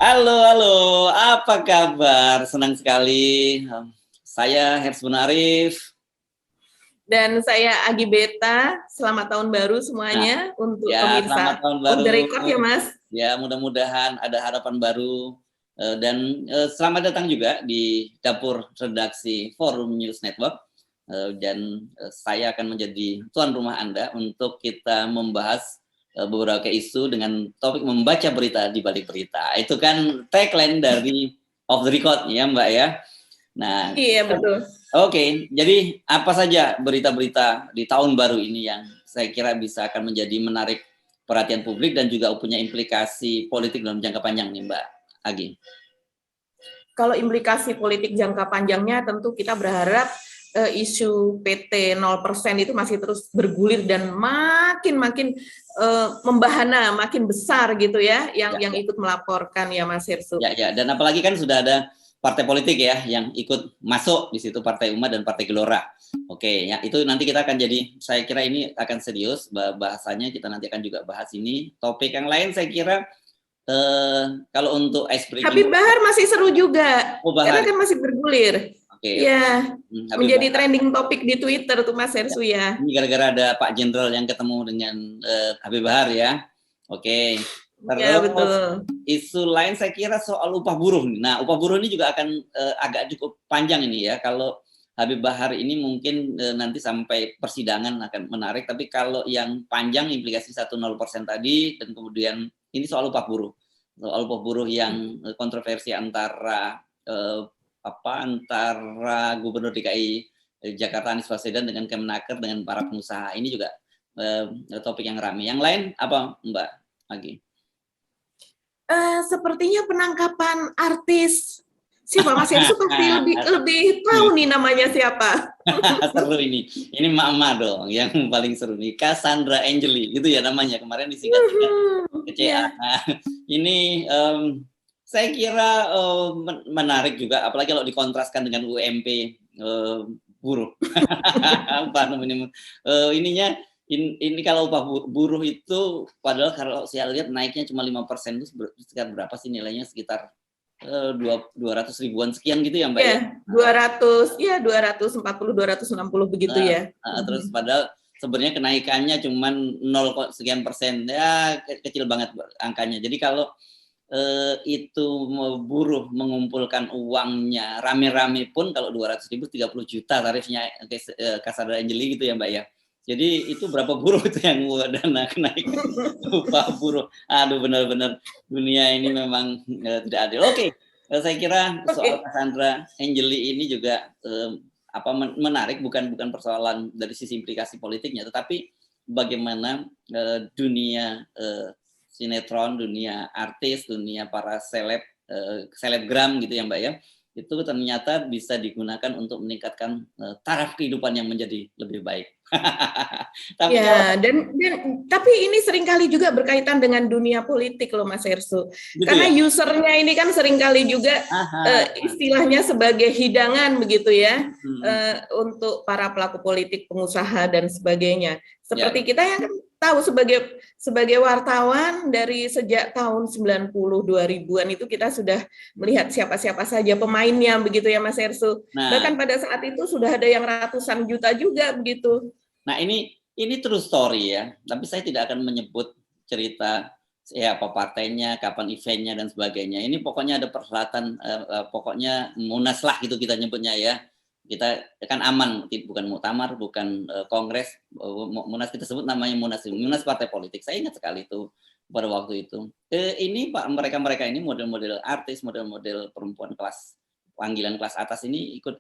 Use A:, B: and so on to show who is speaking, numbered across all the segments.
A: Halo, halo, apa kabar? Senang sekali. Saya Hersbun Arif.
B: Dan saya Agi Beta, selamat tahun baru
A: Nah,
B: semuanya untuk
A: ya selamat
B: pemirsa
A: tahun
B: Off
A: baru.
B: the Record ya Mas.
A: Ya mudah-mudahan ada harapan baru. Dan selamat datang juga di dapur redaksi Forum News Network. Dan saya akan menjadi tuan rumah Anda untuk kita membahas beberapa isu dengan topik membaca berita di balik berita. Itu kan tagline dari Off the Record ya Mbak ya. Nah,
B: Iya betul.
A: Oke, jadi apa saja berita-berita di tahun baru ini yang saya kira bisa akan menjadi menarik perhatian publik dan juga punya implikasi politik dalam jangka panjang nih Mbak Agi?
B: Kalau implikasi politik jangka panjangnya tentu kita berharap isu PT 0% itu masih terus bergulir dan makin membahana, makin besar gitu ya yang ikut melaporkan ya Mas Hirsu.
A: Ya, dan apalagi kan sudah ada partai politik ya yang ikut masuk di situ, Partai Umat dan Partai Gelora. Oke, ya itu nanti kita akan jadi, saya kira ini akan serius bahasanya, kita nanti akan juga bahas ini. Topik yang lain saya kira kalau untuk ice breaking.
B: Habib Bahar masih seru juga, karena kan masih bergulir.
A: Oke.
B: Ya, menjadi trending topik di Twitter tuh Mas Hersu ya.
A: Ini gara-gara ada Pak Jenderal yang ketemu dengan Habib Bahar ya. Oke. Terus
B: ya, betul.
A: Isu lain saya kira soal upah buruh. Nah, upah buruh ini juga akan agak cukup panjang ini ya. Kalau Habib Bahar ini mungkin nanti sampai persidangan akan menarik, tapi kalau yang panjang implikasi 10% tadi dan kemudian ini soal upah buruh. Soal upah buruh yang kontroversi antara antara Gubernur DKI Jakarta Anies Baswedan dengan Kemenaker dengan para pengusaha. Ini juga topik yang ramai. Yang lain apa Mbak Agi?
B: Sepertinya penangkapan artis. Siapa Mas Yersu pasti lebih tahu nih namanya siapa.
A: Seru ini. Ini Mama dong yang paling seru nih. Cassandra Angeli gitu ya namanya. Kemarin disingkat-singkat KCA. Nah, ini saya kira menarik juga, apalagi kalau dikontraskan dengan UMP buruh. Ininya ini kalau upah buruh itu padahal kalau saya lihat naiknya cuma 5% itu sekitar berapa sih nilainya, sekitar 200 ribuan sekian gitu ya Mbak ya?
B: 240 260 begitu ya.
A: Terus padahal sebenarnya kenaikannya cuma 0 sekian persen, ya kecil banget angkanya. Jadi kalau itu buruh mengumpulkan uangnya rame-rame pun kalau 200 ribu 30 juta tarifnya Cassandra Angeli gitu ya Mbak ya. Jadi itu berapa buruh itu yang dana kenaikan upah buruh. Aduh benar-benar dunia ini memang tidak adil. Oke, saya kira soal Cassandra Angeli ini juga menarik, bukan persoalan dari sisi implikasi politiknya, tetapi bagaimana dunia sinetron, dunia artis, dunia para selebgram gitu ya Mbak ya, itu ternyata bisa digunakan untuk meningkatkan taraf kehidupan yang menjadi lebih baik.
B: Tapi ya, tapi ini seringkali juga berkaitan dengan dunia politik loh Mas Hersu. Gitu karena ya? Usernya ini kan seringkali juga istilahnya sebagai hidangan begitu ya, untuk para pelaku politik, pengusaha dan sebagainya. Seperti kita yang tahu sebagai wartawan dari sejak tahun 90 2000-an itu kita sudah melihat siapa-siapa saja pemainnya begitu ya Mas Hersu. Bahkan pada saat itu sudah ada yang ratusan juta juga begitu.
A: Nah, ini true story ya, tapi saya tidak akan menyebut cerita apa partainya, kapan eventnya dan sebagainya. Ini pokoknya ada perhelatan, pokoknya munas lah gitu kita nyebutnya ya. Kita kan aman, bukan muktamar, bukan kongres, munas kita sebut namanya munas partai politik. Saya ingat sekali itu pada waktu itu. Ini Pak, mereka ini model-model artis, model-model perempuan panggilan kelas atas ini ikut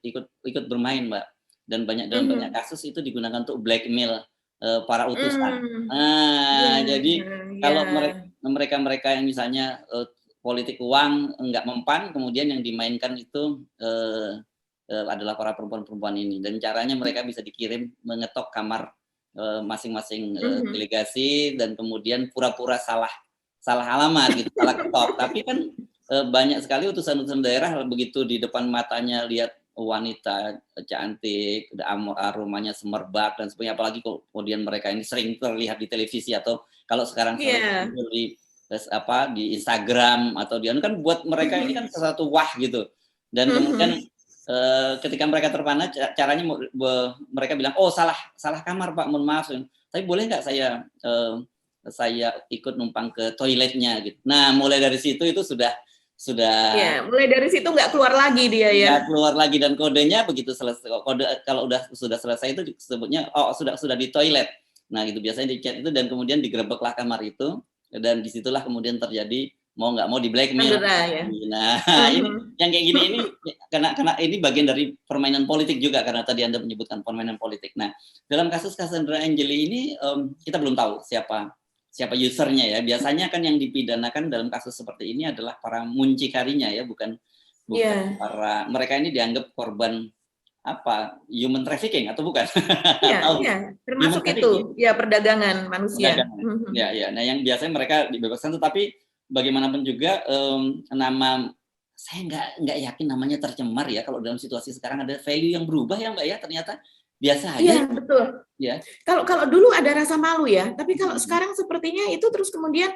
A: bermain Mbak. Dan dalam banyak kasus itu digunakan untuk blackmail para utusan. Jadi kalau mereka yang misalnya politik uang nggak mempan, kemudian yang dimainkan itu adalah para perempuan-perempuan ini, dan caranya mereka bisa dikirim mengetok kamar masing-masing delegasi dan kemudian pura-pura salah alamat gitu, salah ketok. Tapi kan banyak sekali utusan-utusan daerah begitu di depan matanya lihat wanita cantik, aromanya semerbak dan sebagainya, apalagi kemudian mereka ini sering terlihat di televisi atau kalau sekarang di di Instagram atau kan buat mereka ini kan sesuatu wah gitu. Dan kemudian ketika mereka terpana, caranya mereka bilang, oh salah kamar Pak, mohon maaf, tapi boleh nggak saya ikut numpang ke toiletnya gitu. Nah mulai dari situ itu sudah
B: ya, mulai dari situ nggak keluar lagi dia ya.
A: Nggak keluar lagi, dan kodenya begitu selesai, kalau sudah selesai itu disebutnya sudah di toilet. Nah gitu biasanya di chat itu, dan kemudian digerebeklah kamar itu, dan disitulah kemudian terjadi mau nggak mau di blackmail.
B: Ya.
A: Nah ini yang kayak gini ini karena ini bagian dari permainan politik juga, karena tadi Anda menyebutkan permainan politik. Nah dalam kasus Cassandra Angeli ini kita belum tahu siapa usernya ya. Biasanya kan yang dipidanakan dalam kasus seperti ini adalah para muncikarinya ya, bukan para, mereka ini dianggap korban human trafficking atau bukan?
B: Iya, termasuk itu ya, perdagangan manusia.
A: Ya. Nah yang biasanya mereka dibebaskan, tetapi bagaimanapun juga nama, saya nggak yakin namanya tercemar ya kalau dalam situasi sekarang. Ada value yang berubah ya Mbak ya, ternyata biasa aja.
B: Iya betul.
A: Ya.
B: Kalau dulu ada rasa malu ya, tapi kalau sekarang sepertinya itu terus kemudian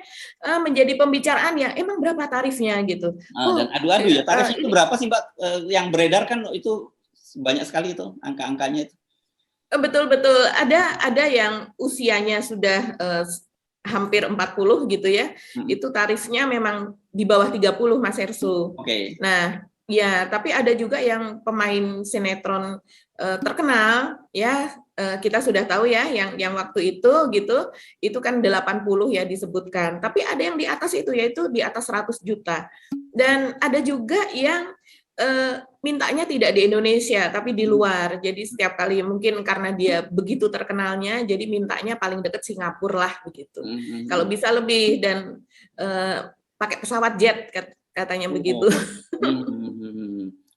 B: menjadi pembicaraan ya. Emang berapa tarifnya gitu?
A: Dan adu-adu ya, tarif itu berapa sih Mbak? Yang beredar kan itu banyak sekali itu angka-angkanya itu.
B: Betul. Ada yang usianya sudah hampir 40 gitu ya. Itu tarifnya memang di bawah 30 Mas Ersu.
A: Oke.
B: Nah, ya, tapi ada juga yang pemain sinetron terkenal ya, kita sudah tahu ya, yang waktu itu gitu, itu kan 80 ya disebutkan. Tapi ada yang di atas itu, yaitu di atas 100 juta. Dan ada juga yang mintanya tidak di Indonesia tapi di luar. Jadi setiap kali, mungkin karena dia begitu terkenalnya, jadi mintanya paling dekat Singapura lah begitu. Kalau bisa lebih, dan pakai pesawat jet katanya begitu.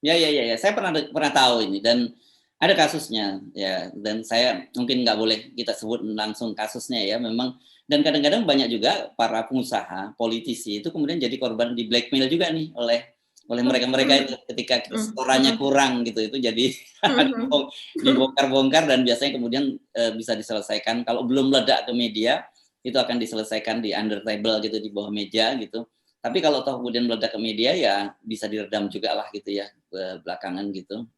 A: Ya. Saya pernah tahu ini, dan ada kasusnya ya, dan saya mungkin nggak boleh kita sebut langsung kasusnya ya, memang. Dan kadang-kadang banyak juga para pengusaha, politisi itu kemudian jadi korban di blackmail juga nih oleh mereka itu, ketika setorannya kurang gitu, itu jadi dibongkar-bongkar, dan biasanya kemudian bisa diselesaikan. Kalau belum meledak ke media, itu akan diselesaikan di under table gitu, di bawah meja gitu. Tapi kalau toh kemudian meledak ke media ya bisa diredam juga lah gitu ya, belakangan gitu.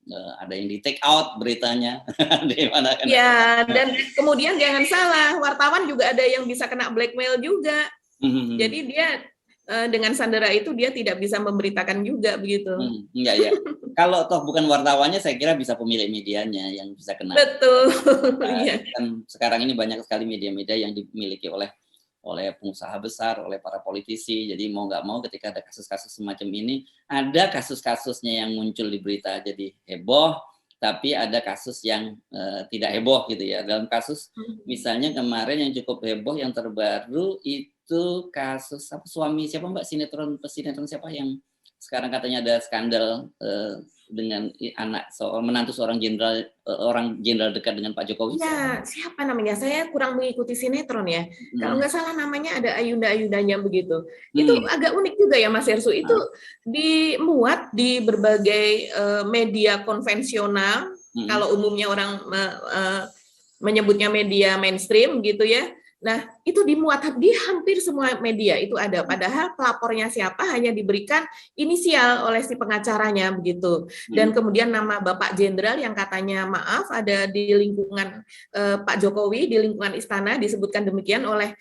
A: Ada yang di take out beritanya. Di mana kan.
B: Ya, dan kemudian jangan salah, wartawan juga ada yang bisa kena blackmail juga. Jadi dia dengan sandera itu dia tidak bisa memberitakan juga begitu.
A: Enggak ya. Kalau toh bukan wartawannya, saya kira bisa pemilik medianya yang bisa kena.
B: Betul. Iya.
A: Kan sekarang ini banyak sekali media-media yang dimiliki oleh pengusaha besar, oleh para politisi. Jadi mau nggak mau ketika ada kasus-kasus semacam ini, ada kasus-kasusnya yang muncul di berita jadi heboh, tapi ada kasus yang tidak heboh gitu ya. Dalam kasus misalnya kemarin yang cukup heboh yang terbaru itu kasus suami siapa Mbak, sinetron siapa yang sekarang katanya ada skandal dengan anak menantu seorang jenderal dekat dengan Pak Jokowi.
B: Ya, siapa namanya? Saya kurang mengikuti sinetron ya. Kalau nggak salah namanya ada Ayunda-Ayundanya begitu. Itu agak unik juga ya Mas Ersu. Itu dimuat di berbagai media konvensional. Kalau umumnya orang menyebutnya media mainstream gitu ya. Nah, itu dimuat di hampir semua media itu ada. Padahal pelapornya siapa hanya diberikan inisial oleh si pengacaranya begitu. Dan kemudian nama Bapak Jenderal yang katanya maaf ada di lingkungan Pak Jokowi, di lingkungan istana disebutkan demikian oleh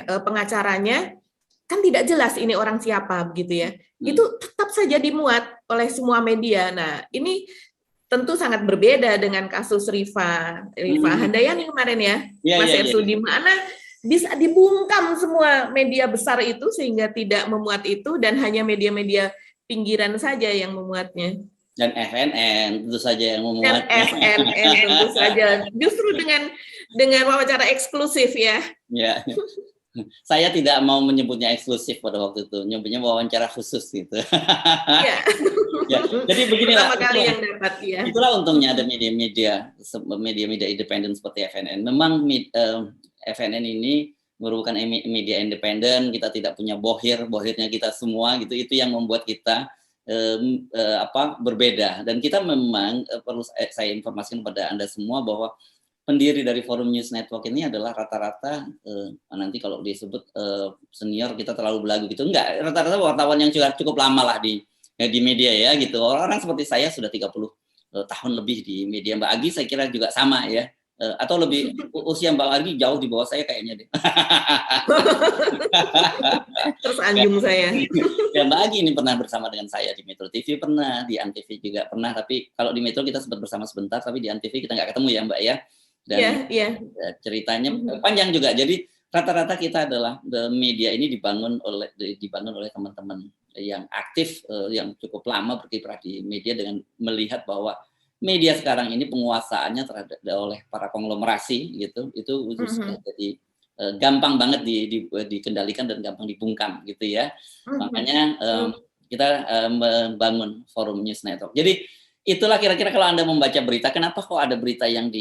B: pengacaranya, kan tidak jelas ini orang siapa begitu ya. Itu tetap saja dimuat oleh semua media. Nah, ini tentu sangat berbeda dengan kasus Rifa Handayani kemarin ya, Mas Ersu, di mana bisa dibungkam semua media besar itu sehingga tidak memuat itu, dan hanya media-media pinggiran saja yang memuatnya.
A: Dan FNN tentu saja yang memuatnya.
B: Dan FNN tentu saja, justru dengan wawancara eksklusif ya.
A: Ya. Saya tidak mau menyebutnya eksklusif pada waktu itu, nyebutnya wawancara khusus gitu.
B: Iya.
A: Ya, jadi beginilah.
B: Pertama kali yang dapat ya.
A: Itulah untungnya ada media-media independen seperti FNN. Memang FNN ini merupakan media independen. Kita tidak punya bohirnya kita semua gitu. Itu yang membuat kita berbeda. Dan kita memang perlu saya informasikan kepada Anda semua bahwa pendiri dari Forum News Network ini adalah rata-rata nanti kalau disebut senior kita terlalu belagu gitu, enggak, rata-rata wartawan yang cukup lama lah di media ya gitu. Orang seperti saya sudah 30 tahun lebih di media. Mbak Agi saya kira juga sama ya, atau lebih usia Mbak Agi jauh di bawah saya kayaknya deh.
B: Terus anjung saya.
A: Ya Mbak Agi ini pernah bersama dengan saya di Metro TV, pernah di Antv juga pernah, tapi kalau di Metro kita sempat bersama sebentar, tapi di Antv kita nggak ketemu ya Mbak ya. Dan ceritanya panjang juga. Jadi rata-rata kita adalah media ini dibangun oleh teman-teman yang aktif, yang cukup lama berkiprah di media, dengan melihat bahwa media sekarang ini penguasaannya terhadap oleh para konglomerasi gitu, itu sudah jadi gampang banget dikendalikan dan gampang dibungkam gitu ya. Makanya kita membangun Forum News Network. Jadi itulah kira-kira kalau Anda membaca berita, kenapa kok ada berita yang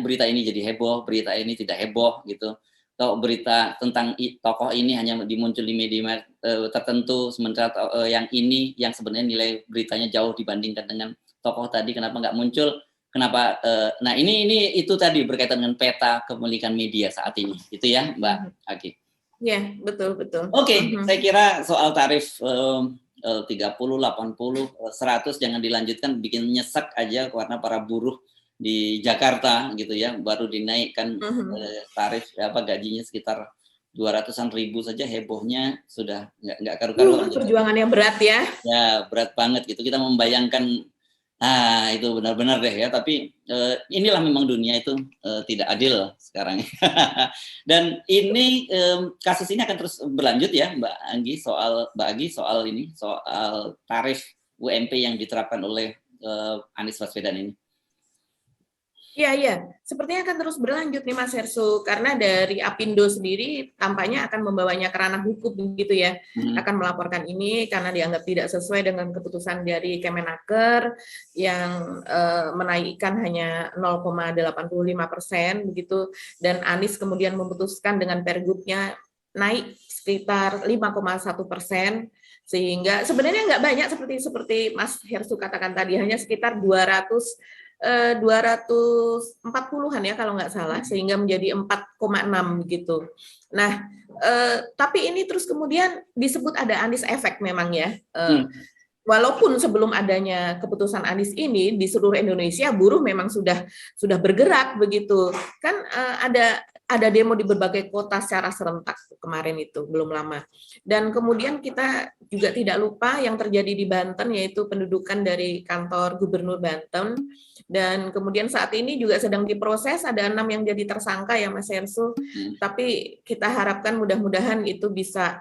A: berita ini jadi heboh, berita ini tidak heboh gitu. Atau berita tentang tokoh ini hanya dimuncul di media tertentu, sementara yang ini yang sebenarnya nilai beritanya jauh dibandingkan dengan tokoh tadi, kenapa nggak muncul? Kenapa? Nah ini itu tadi berkaitan dengan peta kepemilikan media saat ini, gitu ya Mbak Agi.
B: Ya, betul.
A: Oke, saya kira soal tarif 30, 80, 100 jangan dilanjutkan, bikin nyesek aja karena para buruh di Jakarta gitu ya, baru dinaikkan tarif gajinya sekitar 200-an ribu saja, hebohnya sudah nggak karu-karuan.
B: Perjuangan yang berat ya.
A: Ya, berat banget gitu. Kita membayangkan, itu benar-benar deh ya, tapi inilah memang dunia itu tidak adil sekarang. Dan ini kasus ini akan terus berlanjut ya Mbak Agi, soal tarif UMP yang diterapkan oleh Anies Baswedan ini.
B: Iya. Sepertinya akan terus berlanjut nih Mas Hersu, karena dari Apindo sendiri tampaknya akan membawanya ke ranah hukum begitu ya. Akan melaporkan ini karena dianggap tidak sesuai dengan keputusan dari Kemenaker yang menaikkan hanya 0,85% begitu, dan Anies kemudian memutuskan dengan pergubnya naik sekitar 5,1%, sehingga sebenarnya nggak banyak seperti Mas Hersu katakan tadi, hanya sekitar 240-an ya kalau nggak salah, sehingga menjadi 4,6 gitu. Nah, tapi ini terus kemudian disebut ada Anies Effect memang ya. Walaupun sebelum adanya keputusan Anies ini di seluruh Indonesia buruh memang sudah bergerak begitu. Kan ada demo di berbagai kota secara serentak kemarin itu belum lama. Dan kemudian kita juga tidak lupa yang terjadi di Banten, yaitu pendudukan dari kantor Gubernur Banten. Dan kemudian saat ini juga sedang diproses, ada 6 yang jadi tersangka ya Mas Hersu. Tapi kita harapkan mudah-mudahan itu bisa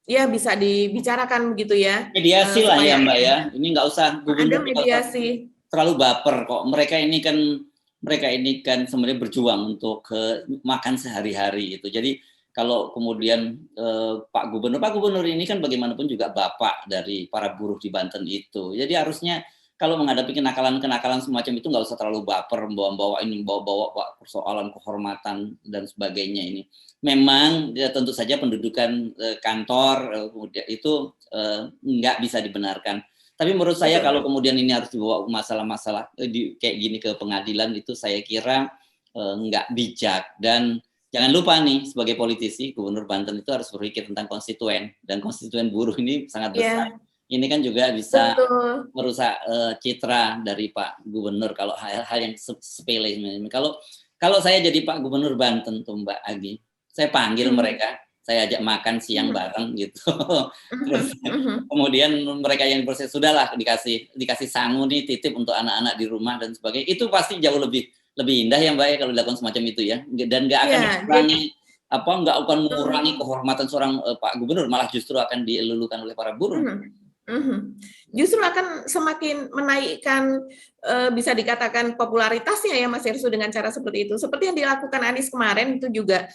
B: bisa dibicarakan begitu ya.
A: Mediasi lah ya Mbak ya. Ini nggak usah
B: ada mediasi.
A: Terlalu baper kok. Mereka ini kan sebenarnya berjuang untuk makan sehari-hari itu. Jadi kalau kemudian Pak Gubernur ini kan bagaimanapun juga bapak dari para buruh di Banten itu. Jadi harusnya kalau menghadapi kenakalan semacam itu nggak usah terlalu baper, bawa persoalan kehormatan dan sebagainya ini. Memang ya, tentu saja pendudukan kantor itu nggak bisa dibenarkan. Tapi menurut saya kalau kemudian ini harus dibawa masalah-masalah kayak gini ke pengadilan, itu saya kira nggak bijak. Dan jangan lupa nih, sebagai politisi, Gubernur Banten itu harus berpikir tentang konstituen, dan konstituen buruh ini sangat besar. Ini kan juga bisa merusak citra dari Pak Gubernur kalau hal-hal yang sepele. Kalau saya jadi Pak Gubernur Banten tuh Mbak Agi, saya panggil mereka, saya ajak makan siang bareng gitu. Terus kemudian mereka yang proses sudahlah dikasih sangu nih, titip untuk anak-anak di rumah dan sebagainya. Itu pasti jauh lebih indah ya Mbak ya kalau dilakukan semacam itu ya. Dan nggak akan mengurangi kehormatan seorang Pak Gubernur, malah justru akan dielulukan oleh para buruh.
B: Justru akan semakin menaikkan bisa dikatakan popularitasnya ya Mas Hersu dengan cara seperti itu. Seperti yang dilakukan Anies kemarin itu juga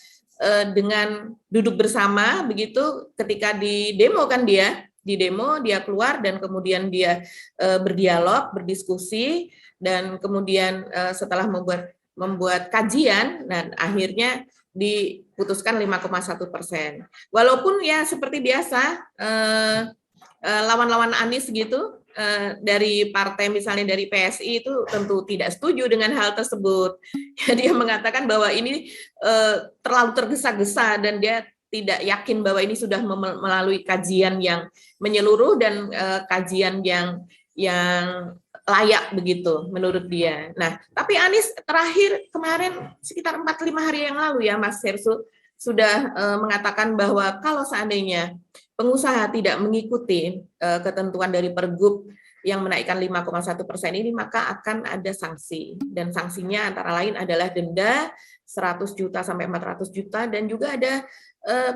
B: dengan duduk bersama begitu, ketika di demo kan dia keluar dan kemudian dia berdialog, berdiskusi, dan kemudian setelah membuat kajian dan akhirnya diputuskan 5,1%. Walaupun ya seperti biasa lawan-lawan Anies gitu dari partai misalnya dari PSI itu tentu tidak setuju dengan hal tersebut. Dia mengatakan bahwa ini terlalu tergesa-gesa dan dia tidak yakin bahwa ini sudah melalui kajian yang menyeluruh dan kajian yang layak begitu menurut dia. Nah, tapi Anies terakhir kemarin sekitar 4-5 hari yang lalu ya Mas Hersu sudah mengatakan bahwa kalau seandainya pengusaha tidak mengikuti ketentuan dari Pergub yang menaikkan 5,1% ini, maka akan ada sanksi. Dan sanksinya antara lain adalah denda 100 juta sampai 400 juta dan juga ada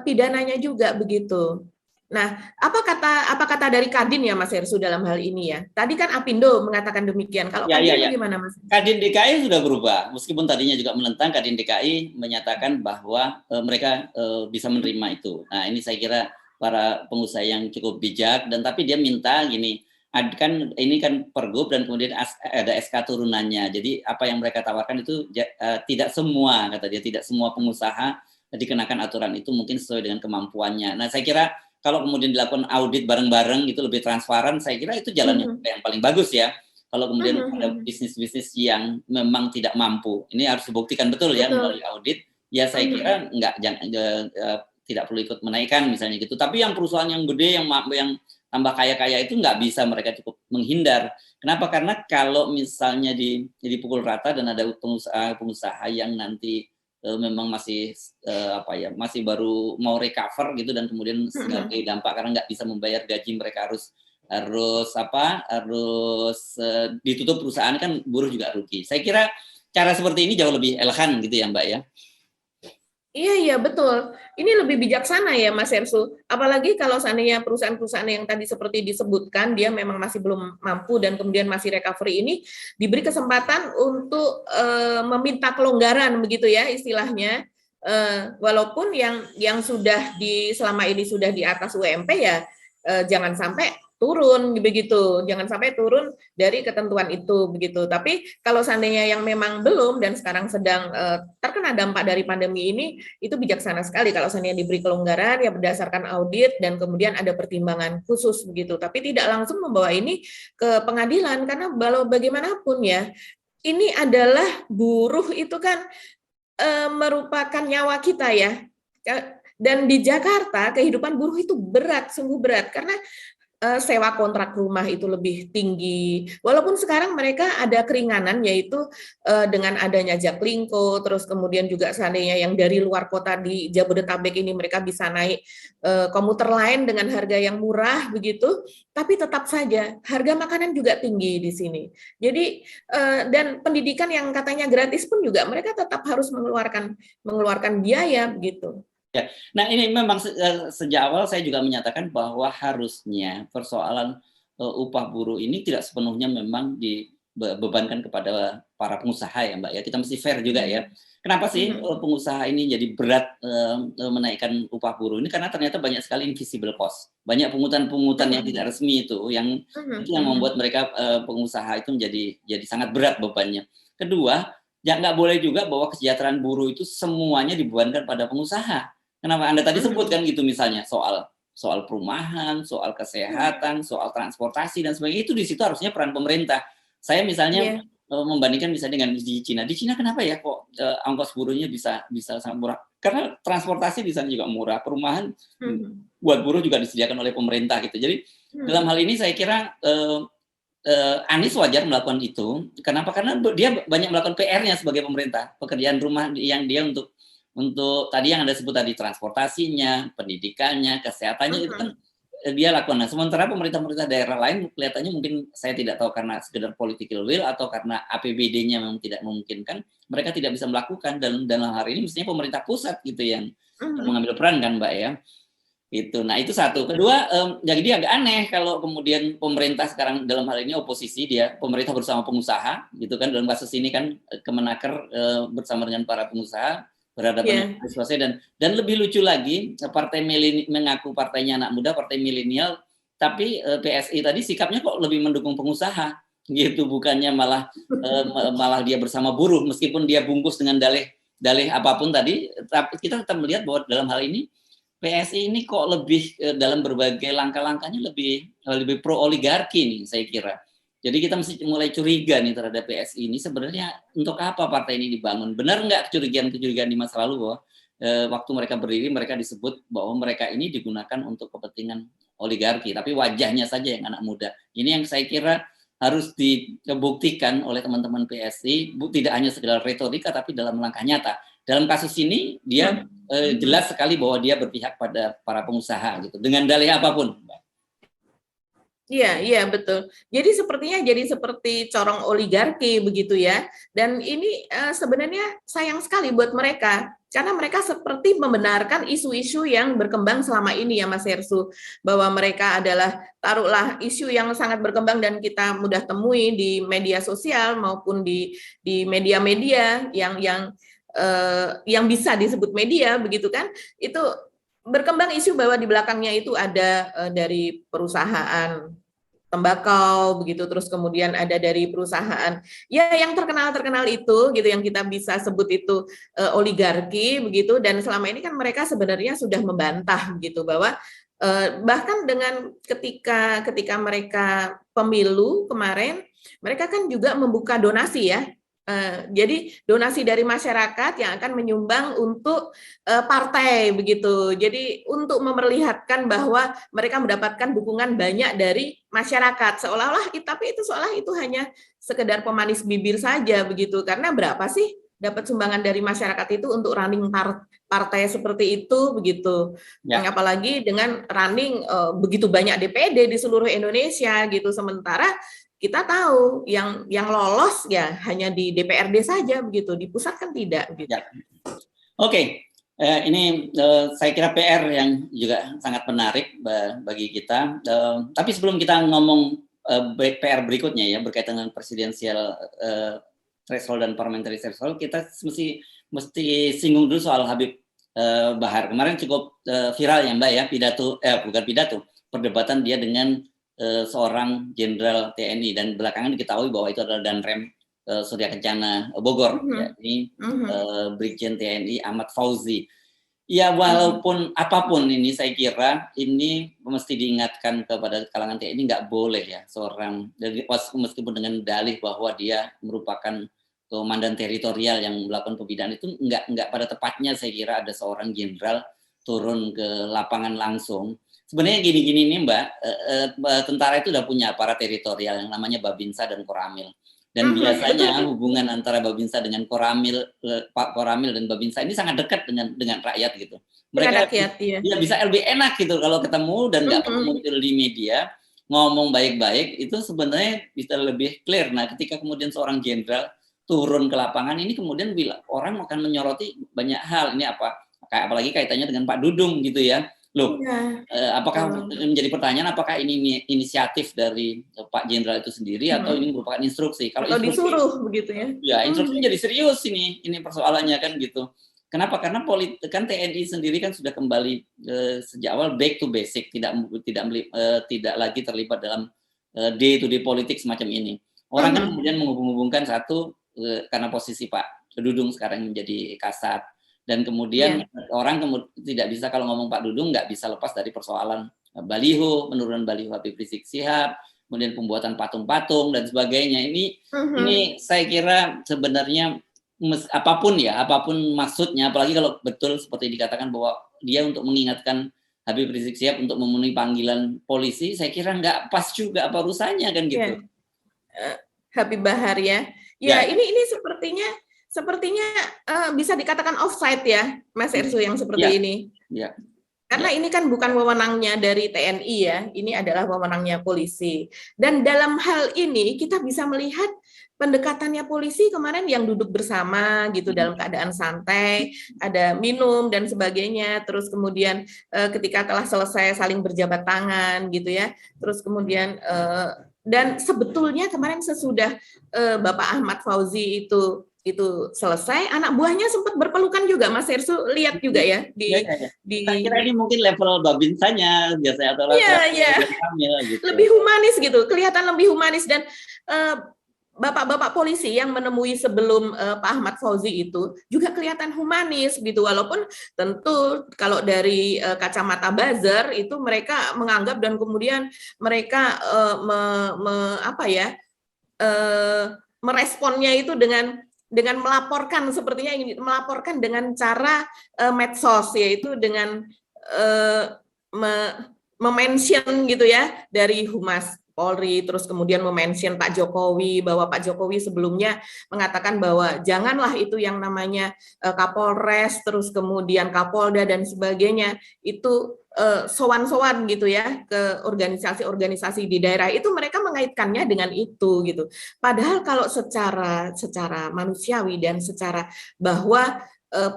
B: pidananya juga begitu. Nah, apa kata dari Kadin ya Mas Hersu dalam hal ini ya? Tadi kan Apindo mengatakan demikian. Kalau Kadin bagaimana Mas?
A: Kadin DKI sudah berubah. Meskipun tadinya juga menentang, Kadin DKI menyatakan bahwa mereka bisa menerima itu. Nah, ini saya kira para pengusaha yang cukup bijak, dan tapi dia minta gini, kan ini kan Pergub dan kemudian ada SK turunannya. Jadi apa yang mereka tawarkan itu tidak semua, kata dia, tidak semua pengusaha dikenakan aturan itu mungkin sesuai dengan kemampuannya. Nah, saya kira kalau kemudian dilakukan audit bareng-bareng itu lebih transparan, saya kira itu jalan yang paling bagus ya. Kalau kemudian ada bisnis-bisnis yang memang tidak mampu, ini harus dibuktikan betul ya melalui audit. Ya saya kira tidak perlu ikut menaikkan misalnya gitu. Tapi yang perusahaan yang gede, yang tambah kaya-kaya itu nggak bisa mereka cukup menghindar. Kenapa? Karena kalau misalnya dipukul rata dan ada pengusaha yang nanti memang masih masih baru mau recover gitu, dan kemudian sebagai dampak karena nggak bisa membayar gaji, mereka harus ditutup perusahaan, kan buruh juga rugi. Saya kira cara seperti ini jauh lebih elegan gitu ya Mbak ya.
B: Iya betul. Ini lebih bijaksana ya Mas Hersu. Apalagi kalau seandainya perusahaan-perusahaan yang tadi seperti disebutkan dia memang masih belum mampu dan kemudian masih recovery, ini diberi kesempatan untuk meminta kelonggaran begitu ya istilahnya. Walaupun yang sudah selama ini sudah di atas UMP ya jangan sampai turun begitu, jangan sampai turun dari ketentuan itu begitu. Tapi kalau seandainya yang memang belum dan sekarang sedang terkena dampak dari pandemi ini, itu bijaksana sekali kalau seandainya diberi kelonggaran ya berdasarkan audit dan kemudian ada pertimbangan khusus begitu. Tapi tidak langsung membawa ini ke pengadilan, karena kalau bagaimanapun ya ini adalah buruh itu kan merupakan nyawa kita ya. Dan di Jakarta kehidupan buruh itu berat, sungguh berat, karena sewa kontrak rumah itu lebih tinggi. Walaupun sekarang mereka ada keringanan, yaitu dengan adanya Jaklingko, terus kemudian juga seandainya yang dari luar kota di Jabodetabek ini mereka bisa naik komuter lain dengan harga yang murah begitu, tapi tetap saja harga makanan juga tinggi di sini. Jadi dan pendidikan yang katanya gratis pun juga mereka tetap harus mengeluarkan biaya begitu.
A: Ya. Nah ini memang sejak awal saya juga menyatakan bahwa harusnya persoalan upah buruh ini tidak sepenuhnya memang dibebankan kepada para pengusaha ya Mbak ya. Kita mesti fair juga ya. Kenapa sih pengusaha ini jadi berat menaikkan upah buruh ini? Karena ternyata banyak sekali invisible cost. Banyak pungutan-pungutan yang tidak resmi itu yang membuat mereka pengusaha itu jadi sangat berat bebannya. Kedua, ya nggak boleh juga bahwa kesejahteraan buruh itu semuanya dibebankan pada pengusaha. Kenapa Anda tadi sebutkan gitu, misalnya soal perumahan, soal kesehatan, soal transportasi dan sebagainya, itu di situ harusnya peran pemerintah. Saya misalnya membandingkan misalnya dengan di Cina. Di Cina kenapa ya kok ongkos buruhnya bisa sangat murah? Karena transportasi di sana juga murah, perumahan buat buruh juga disediakan oleh pemerintah gitu. Jadi dalam hal ini saya kira Anies wajar melakukan itu. Kenapa? Karena dia banyak melakukan PR-nya sebagai pemerintah, pekerjaan rumah yang dia untuk tadi yang Anda sebut tadi, transportasinya, pendidikannya, kesehatannya, itu kan dia lakukan. Nah, sementara pemerintah daerah lain kelihatannya mungkin saya tidak tahu karena sekedar political will atau karena APBD-nya memang tidak memungkinkan, mereka tidak bisa melakukan, dan dalam hari ini mestinya pemerintah pusat gitu yang mengambil peran kan Mbak ya. Itu. Nah, itu satu. Kedua, jadi agak aneh kalau kemudian pemerintah sekarang dalam hal ini oposisi, pemerintah bersama pengusaha gitu kan, dalam kasus ini kan Kemenaker bersama dengan para pengusaha berhadapan dengan situasi, dan lebih lucu lagi partai mengaku partainya anak muda, partai milenial, tapi PSI tadi sikapnya kok lebih mendukung pengusaha gitu, bukannya malah dia bersama buruh, meskipun dia bungkus dengan dalih apapun tadi, tapi kita tetap melihat bahwa dalam hal ini PSI ini kok lebih dalam berbagai langkah-langkahnya lebih pro oligarki nih saya kira. Jadi kita mesti mulai curiga nih terhadap PSI ini sebenarnya untuk apa partai ini dibangun? Benar nggak kecurigaan-kecurigaan di masa lalu bahwa waktu mereka berdiri mereka disebut bahwa mereka ini digunakan untuk kepentingan oligarki, tapi wajahnya saja yang anak muda. Ini yang saya kira harus dibuktikan oleh teman-teman PSI, tidak hanya sekedar retorika tapi dalam langkah nyata. Dalam kasus ini dia jelas sekali bahwa dia berpihak pada para pengusaha gitu dengan dalih apapun.
B: Iya, iya betul. Jadi sepertinya jadi seperti corong oligarki begitu ya. Dan ini sebenarnya sayang sekali buat mereka karena mereka seperti membenarkan isu-isu yang berkembang selama ini ya Mas Hersu, bahwa mereka adalah taruhlah isu yang sangat berkembang dan kita mudah temui di media sosial maupun di media-media yang bisa disebut media begitu kan. Itu berkembang isu bahwa di belakangnya itu ada dari perusahaan tembakau begitu, terus kemudian ada dari perusahaan ya yang terkenal itu gitu, yang kita bisa sebut itu oligarki begitu. Dan selama ini kan mereka sebenarnya sudah membantah gitu bahwa bahkan dengan ketika mereka pemilu kemarin mereka kan juga membuka donasi ya. Jadi donasi dari masyarakat yang akan menyumbang untuk partai begitu. Jadi untuk memperlihatkan bahwa mereka mendapatkan dukungan banyak dari masyarakat, seolah-olah tapi itu seolah itu hanya sekedar pemanis bibir saja begitu. Karena berapa sih dapat sumbangan dari masyarakat itu untuk running partai seperti itu begitu. Ya. Apalagi dengan running begitu banyak DPD di seluruh Indonesia gitu, sementara kita tahu yang lolos ya hanya di DPRD saja begitu, di pusat kan tidak gitu. Ya.
A: Oke. Ini saya kira PR yang juga sangat menarik bagi kita. Tapi sebelum kita ngomong PR berikutnya ya berkaitan dengan presidensial threshold dan parliamentary threshold, kita mesti singgung dulu soal Habib Bahar. Kemarin cukup viral ya Mbak ya, perdebatan dia dengan seorang jenderal TNI, dan belakangan diketahui bahwa itu adalah Danrem Surya Kencana Bogor, yakni Brigjen TNI Ahmad Fauzi. Ya walaupun apapun ini saya kira ini mesti diingatkan kepada kalangan TNI, nggak boleh ya seorang, meskipun dengan dalih bahwa dia merupakan komandan teritorial yang melakukan pembinaan, itu nggak pada tepatnya saya kira ada seorang jenderal turun ke lapangan langsung. Sebenarnya gini-gini nih Mbak, tentara itu udah punya aparat teritorial yang namanya Babinsa dan Koramil. Dan biasanya hubungan antara Babinsa dengan Koramil dan Babinsa ini sangat dekat dengan rakyat gitu. Mereka ya bisa lebih enak gitu kalau ketemu dan nggak perlu muncul di media, ngomong baik-baik, itu sebenarnya bisa lebih clear. Nah ketika kemudian seorang jenderal turun ke lapangan ini kemudian orang akan menyoroti banyak hal. Ini apalagi kaitannya dengan Pak Dudung gitu ya. Loh, apakah menjadi pertanyaan apakah ini inisiatif dari Pak Jenderal itu sendiri atau ini merupakan instruksi? Kalau
B: disuruh begitu ya?
A: Ya, instruksinya jadi serius ini persoalannya kan gitu. Kenapa? Karena kan TNI sendiri kan sudah kembali sejak awal back to basic, tidak lagi terlibat dalam day to day politik semacam ini. Orang kan kemudian menghubung-hubungkan satu karena posisi Pak Dudung sekarang menjadi Kasat. Dan kemudian orang tidak bisa, kalau ngomong Pak Dudung nggak bisa lepas dari persoalan baliho, penurunan baliho Habib Rizik Syihab, kemudian pembuatan patung-patung dan sebagainya. Ini saya kira sebenarnya apapun maksudnya, apalagi kalau betul seperti dikatakan bahwa dia untuk mengingatkan Habib Rizik Syihab untuk memenuhi panggilan polisi, saya kira nggak pas juga apa urusannya kan gitu.
B: Habib Bahar ya. Ini sepertinya bisa dikatakan offside ya, Mas Ersu, yang seperti ini. Karena ini kan bukan wewenangnya dari TNI ya, ini adalah wewenangnya polisi. Dan dalam hal ini kita bisa melihat pendekatannya polisi kemarin yang duduk bersama gitu dalam keadaan santai, ada minum dan sebagainya, terus kemudian ketika telah selesai saling berjabat tangan gitu ya, terus kemudian dan sebetulnya kemarin sesudah Bapak Ahmad Fauzi itu selesai, anak buahnya sempat berpelukan juga, Mas Hersu lihat juga ya
A: Saya kira ini mungkin level Babinsanya biasanya atau
B: Kamil, gitu. Lebih humanis gitu, kelihatan lebih humanis. Dan bapak-bapak polisi yang menemui sebelum Pak Ahmad Fauzi itu juga kelihatan humanis gitu, walaupun tentu kalau dari kacamata buzzer itu mereka menganggap dan kemudian mereka meresponnya itu dengan melaporkan, sepertinya ingin melaporkan dengan cara medsos, yaitu dengan mention gitu ya dari Humas Polri, terus kemudian memention Pak Jokowi, bahwa Pak Jokowi sebelumnya mengatakan bahwa janganlah itu yang namanya Kapolres, terus kemudian Kapolda dan sebagainya, itu sowan-sowan gitu ya ke organisasi-organisasi di daerah, itu mereka mengaitkannya dengan itu gitu. Padahal kalau secara manusiawi dan secara bahwa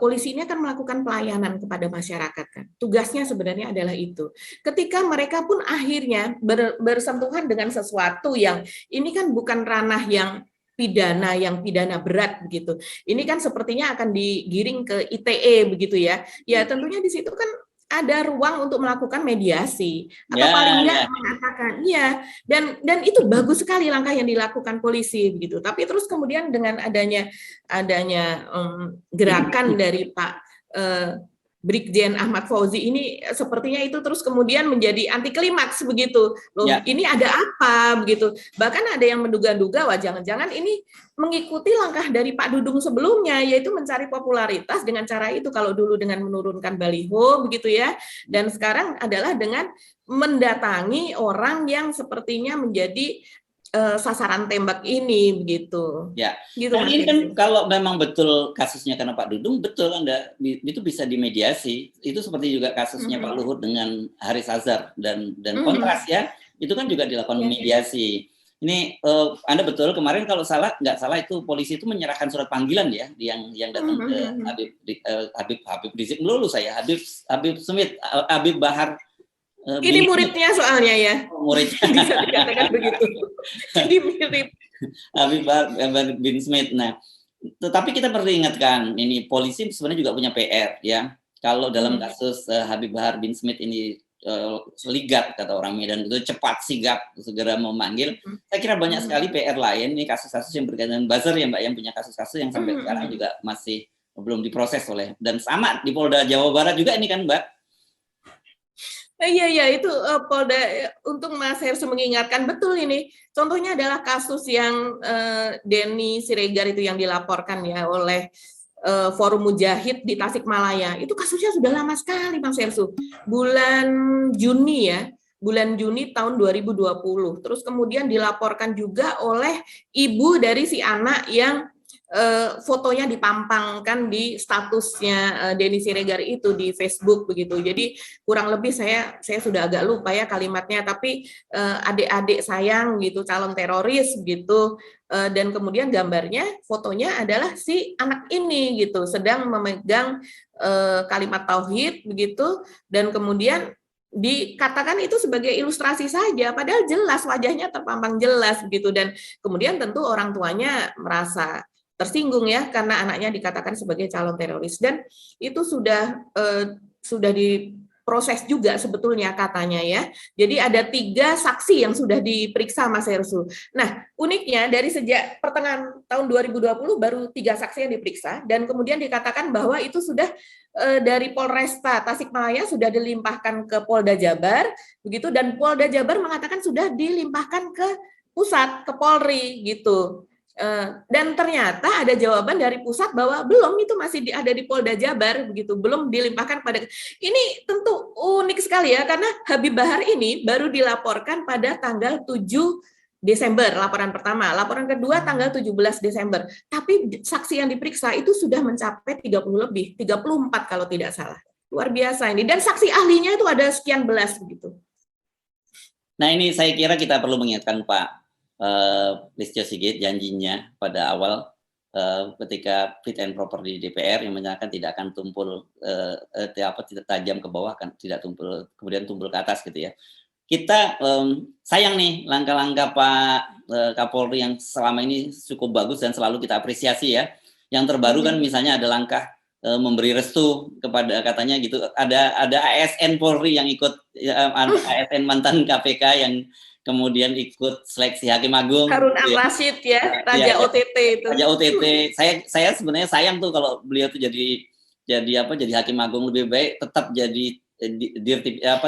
B: polisi ini akan melakukan pelayanan kepada masyarakat kan. Tugasnya sebenarnya adalah itu. Ketika mereka pun akhirnya bersentuhan dengan sesuatu yang ini kan bukan ranah yang pidana berat begitu. Ini kan sepertinya akan digiring ke ITE begitu ya. Ya tentunya di situ kan ada ruang untuk melakukan mediasi atau paling enggak mengatakan iya, dan itu bagus sekali langkah yang dilakukan polisi begitu. Tapi terus kemudian dengan adanya gerakan dari Pak Brigjen Ahmad Fauzi ini sepertinya itu terus kemudian menjadi anti klimaks begitu. Loh, ini ada apa begitu. Bahkan ada yang menduga-duga wah jangan-jangan ini mengikuti langkah dari Pak Dudung sebelumnya, yaitu mencari popularitas dengan cara itu. Kalau dulu dengan menurunkan baliho begitu ya, dan sekarang adalah dengan mendatangi orang yang sepertinya menjadi sasaran tembak ini begitu.
A: Ya.
B: Gitu,
A: nah, ini kan kalau memang betul kasusnya karena Pak Dudung, betul Anda itu bisa dimediasi. Itu seperti juga kasusnya Pak Luhut dengan Haris Azhar dan kontras ya. Itu kan juga dilakukan mediasi. Ini Anda betul kemarin kalau nggak salah itu polisi itu menyerahkan surat panggilan ya yang datang ke Habib Rizik melulu saya Habib Bahar.
B: Ini muridnya soalnya ya.
A: Muridnya.
B: Bisa dikatakan begitu. Jadi mirip.
A: Habib bin Smith. Nah, tetapi kita perlu ingatkan, ini polisi sebenarnya juga punya PR ya. Kalau dalam kasus Habib Bahar bin Smith ini ligat kata orang Medan itu cepat sigap segera memanggil. Saya kira banyak sekali PR lain nih kasus-kasus yang berkaitan dengan buzzer ya Mbak, yang punya kasus-kasus yang sampai sekarang juga masih belum diproses dan sama di Polda Jawa Barat juga ini kan Mbak.
B: Iya itu Polda, untuk Mas Hersu mengingatkan betul ini. Contohnya adalah kasus yang Denny Siregar itu yang dilaporkan ya oleh Forum Mujahid di Tasikmalaya. Itu kasusnya sudah lama sekali Mas Hersu. Bulan Juni tahun 2020. Terus kemudian dilaporkan juga oleh ibu dari si anak yang fotonya dipampangkan di statusnya Denny Siregar itu di Facebook begitu. Jadi kurang lebih saya sudah agak lupa ya kalimatnya, tapi adik-adik sayang gitu, calon teroris gitu, dan kemudian gambarnya fotonya adalah si anak ini gitu sedang memegang kalimat tauhid begitu, dan kemudian dikatakan itu sebagai ilustrasi saja, padahal jelas wajahnya terpampang jelas begitu, dan kemudian tentu orang tuanya merasa tersinggung ya karena anaknya dikatakan sebagai calon teroris, dan itu sudah diproses juga sebetulnya katanya ya. Jadi ada 3 saksi yang sudah diperiksa Mas Hersu. Nah uniknya dari sejak pertengahan tahun 2020 baru 3 saksi yang diperiksa, dan kemudian dikatakan bahwa itu sudah dari Polresta Tasikmalaya sudah dilimpahkan ke Polda Jabar begitu, dan Polda Jabar mengatakan sudah dilimpahkan ke pusat, ke Polri gitu. Dan ternyata ada jawaban dari pusat bahwa belum, itu masih ada di Polda Jabar begitu, belum dilimpahkan pada. Ini tentu unik sekali ya, karena Habib Bahar ini baru dilaporkan pada tanggal 7 Desember, laporan pertama, laporan kedua tanggal 17 Desember, tapi saksi yang diperiksa itu sudah mencapai 30 lebih, 34 kalau tidak salah. Luar biasa ini, dan saksi ahlinya itu ada sekian belas begitu.
A: Nah ini saya kira kita perlu mengingatkan Pak Listio Sigit janjinya pada awal ketika fit and proper di DPR yang menyatakan tidak akan tumpul tidak tajam ke bawah, kan tidak tumpul kemudian tumpul ke atas gitu ya. Kita sayang nih langkah-langkah Pak Kapolri yang selama ini cukup bagus dan selalu kita apresiasi ya. Yang terbaru kan misalnya ada langkah memberi restu kepada, katanya gitu, ada ASN Polri yang ikut, ASN mantan KPK yang kemudian ikut seleksi Hakim Agung.
B: Harun
A: gitu ya.
B: Ar-Rasyid ya, Raja OTT itu.
A: Raja OTT. Saya sebenarnya sayang tuh kalau beliau tuh jadi Hakim Agung. Lebih baik tetap jadi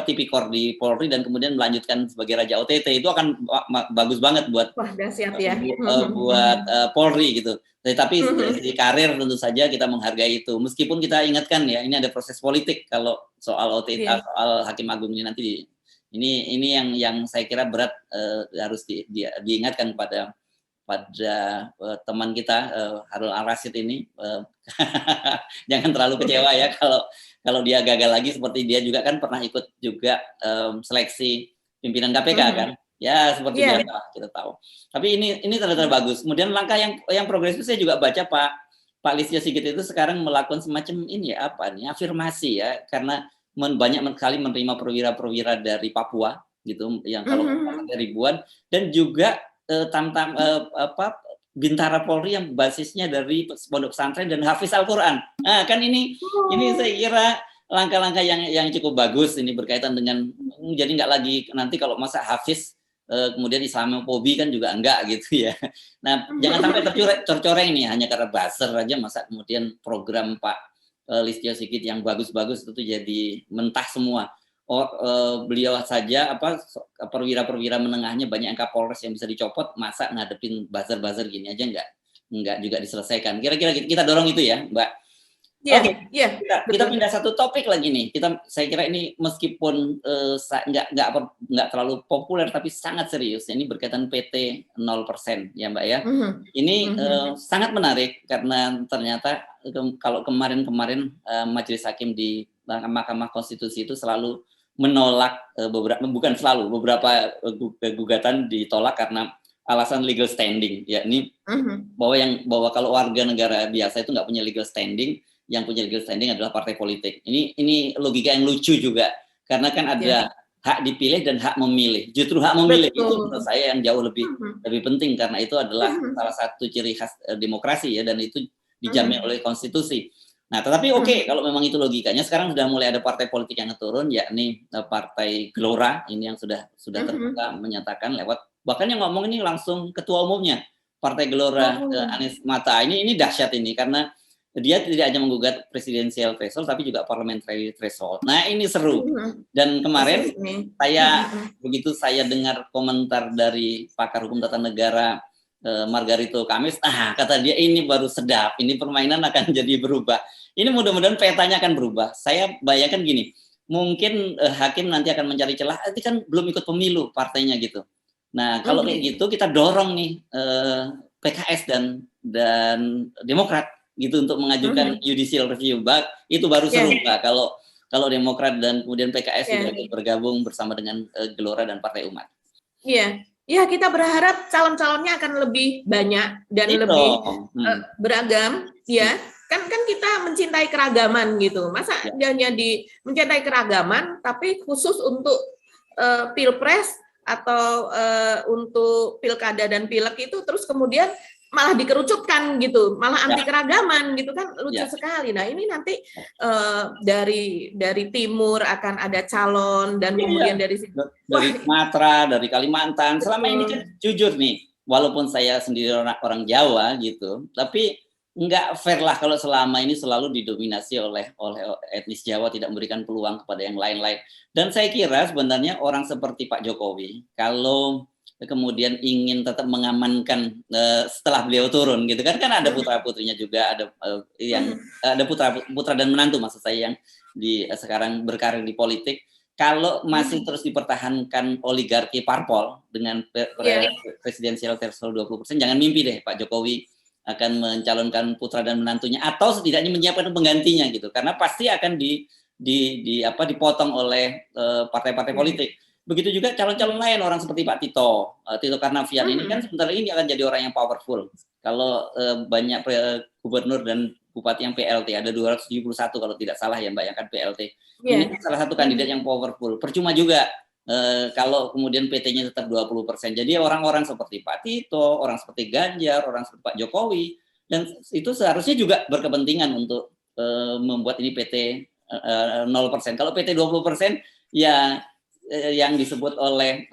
A: tipikor di Polri dan kemudian melanjutkan sebagai Raja OTT. Itu akan bagus banget buat
B: dahsyat ya.
A: buat Polri gitu. Tapi dari segi karir tentu saja kita menghargai itu. Meskipun kita ingatkan ya, ini ada proses politik kalau soal OTT, soal Hakim Agung ini nanti. Ini yang saya kira berat, harus diingatkan pada teman kita Harun Ar-Rasyid ini. Jangan terlalu kecewa ya kalau dia gagal lagi, seperti dia juga kan pernah ikut juga seleksi pimpinan KPK kan. Ya seperti biasa kita tahu. Tapi ini tanda-tanda bagus. Kemudian langkah yang progresif, saya juga baca Pak Listio Sigit itu sekarang melakukan semacam ini ya, afirmasi ya, karena banyak sekali menerima perwira-perwira dari Papua gitu, yang kalau ribuan, dan juga Bintara Polri yang basisnya dari pondok pesantren dan hafiz Al-Quran. Nah, kan ini saya kira langkah-langkah yang cukup bagus ini berkaitan dengan, jadi nggak lagi nanti kalau masa hafiz kemudian Islamofobi kan juga enggak gitu ya. Nah, jangan sampai tercoreng nih hanya karena buzzer aja, masa kemudian program Pak Listio Sigit yang bagus-bagus itu jadi mentah semua. Beliau saja perwira-perwira menengahnya banyak yang Kapolres yang bisa dicopot, masa ngadepin buzzer-buzzer gini aja enggak juga diselesaikan. Kira-kira kita dorong itu ya, Mbak. Kita pindah satu topik lagi nih. Saya kira ini meskipun nggak terlalu populer tapi sangat serius. Ini berkaitan PT 0% ya, Mbak ya. Ini sangat menarik karena ternyata kalau kemarin Majelis Hakim di Mahkamah Konstitusi itu selalu menolak beberapa gugatan ditolak karena alasan legal standing, yakni bahwa kalau warga negara biasa itu nggak punya legal standing, yang punya legal standing adalah partai politik. Ini logika yang lucu juga, karena kan ada hak dipilih dan hak memilih. Justru hak memilih itu menurut saya yang jauh lebih penting, karena itu adalah salah satu ciri khas demokrasi ya, dan itu dijamin oleh konstitusi. Nah, tetapi kalau memang itu logikanya, sekarang sudah mulai ada partai politik yang turun, yakni Partai Gelora ini yang sudah terbuka menyatakan lewat, bahkan yang ngomong ini langsung ketua umumnya Partai Gelora, Anies Mata. Ini dahsyat ini, karena dia tidak hanya menggugat presidensial threshold tapi juga parliamentary threshold. Nah, ini seru. Dan kemarin begitu saya dengar komentar dari pakar hukum tata negara Margarito Kamis, kata dia ini baru sedap, ini permainan akan jadi berubah. Ini mudah-mudahan petanya akan berubah. Saya bayangkan gini, mungkin hakim nanti akan mencari celah, itu kan belum ikut pemilu partainya gitu. Nah, kalau kayak gitu kita dorong nih PKS dan Demokrat gitu untuk mengajukan judicial review. Itu baru seru, Mbak, kalau Demokrat dan kemudian PKS juga bergabung bersama dengan Gelora dan Partai Umat.
B: Ya, kita berharap calon-calonnya akan lebih banyak dan lebih beragam, ya. Kan kita mencintai keragaman gitu. Masa hanya mencintai keragaman, tapi khusus untuk pilpres atau untuk pilkada dan pilek itu terus kemudian malah dikerucutkan gitu, malah anti keragaman gitu kan, lucu sekali. Nah, ini nanti dari timur akan ada calon, dan kemudian dari
A: Sumatera, dari Kalimantan. Selama ini kan jujur nih, walaupun saya sendiri orang Jawa gitu, tapi nggak fair lah kalau selama ini selalu didominasi oleh etnis Jawa, tidak memberikan peluang kepada yang lain-lain. Dan saya kira sebenarnya orang seperti Pak Jokowi, kalau kemudian ingin tetap mengamankan setelah beliau turun gitu kan ada putra-putrinya juga, ada putra dan menantu maksud saya yang sekarang berkarir di politik. Kalau masih terus dipertahankan oligarki parpol dengan presidensial threshold 20%, jangan mimpi deh Pak Jokowi akan mencalonkan putra dan menantunya, atau setidaknya menyiapkan penggantinya gitu, karena pasti akan dipotong oleh partai-partai politik. Begitu juga calon-calon lain, orang seperti Pak Tito Karnavian ini kan sebentar lagi akan jadi orang yang powerful. Kalau banyak gubernur dan bupati yang PLT, ada 271 kalau tidak salah ya Mbak, yang kan PLT. Ini salah satu kandidat yang powerful. Percuma juga kalau kemudian PT-nya tetap 20%. Jadi orang-orang seperti Pak Tito, orang seperti Ganjar, orang seperti Pak Jokowi, dan itu seharusnya juga berkepentingan untuk membuat ini PT 0%. Kalau PT 20% ya yang disebut oleh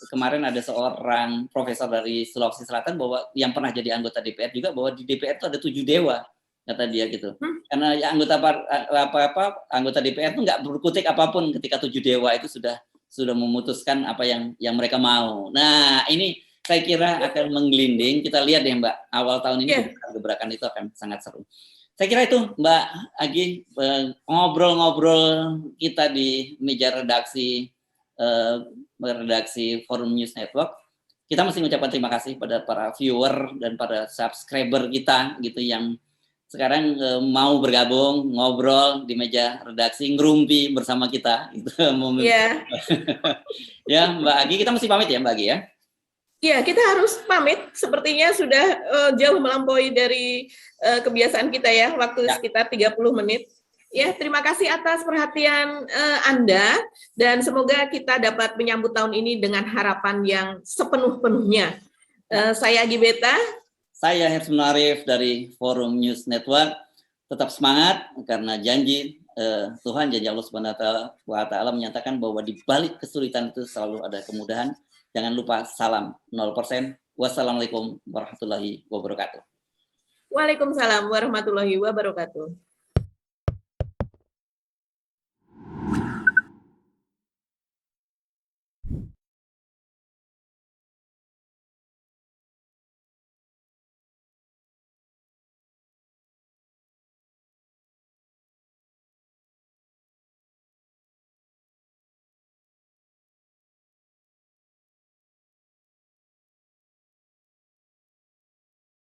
A: kemarin ada seorang profesor dari Sulawesi Selatan bahwa yang pernah jadi anggota DPR juga, bahwa di DPR itu ada 7 dewa, kata dia gitu. Karena ya anggota DPR itu nggak berkutik apapun ketika 7 dewa itu sudah memutuskan apa yang mereka mau. Nah, ini saya kira akan menggelinding. Kita lihat deh Mbak, awal tahun ini gebrakan itu akan sangat seru. Saya kira itu Mbak Agi, ngobrol-ngobrol kita di meja redaksi Forum News Network. Kita mesti mengucapkan terima kasih pada para viewer dan para subscriber kita gitu yang sekarang mau bergabung, ngobrol di meja redaksi, ngerumpi bersama kita. Gitu. Ya Mbak Agi, kita mesti pamit ya Mbak Agi ya.
B: Ya, kita harus pamit. Sepertinya sudah jauh melampaui dari kebiasaan kita ya, waktu sekitar 30 menit. Ya, terima kasih atas perhatian Anda dan semoga kita dapat menyambut tahun ini dengan harapan yang sepenuh-penuhnya. Saya Agi Beta.
A: Saya Hersman Arif dari Forum News Network. Tetap semangat karena janji Tuhan, janji Allah Subhanahu wa taala menyatakan bahwa di balik kesulitan itu selalu ada kemudahan. Jangan lupa salam 0%. Wassalamualaikum warahmatullahi wabarakatuh.
B: Waalaikumsalam warahmatullahi wabarakatuh.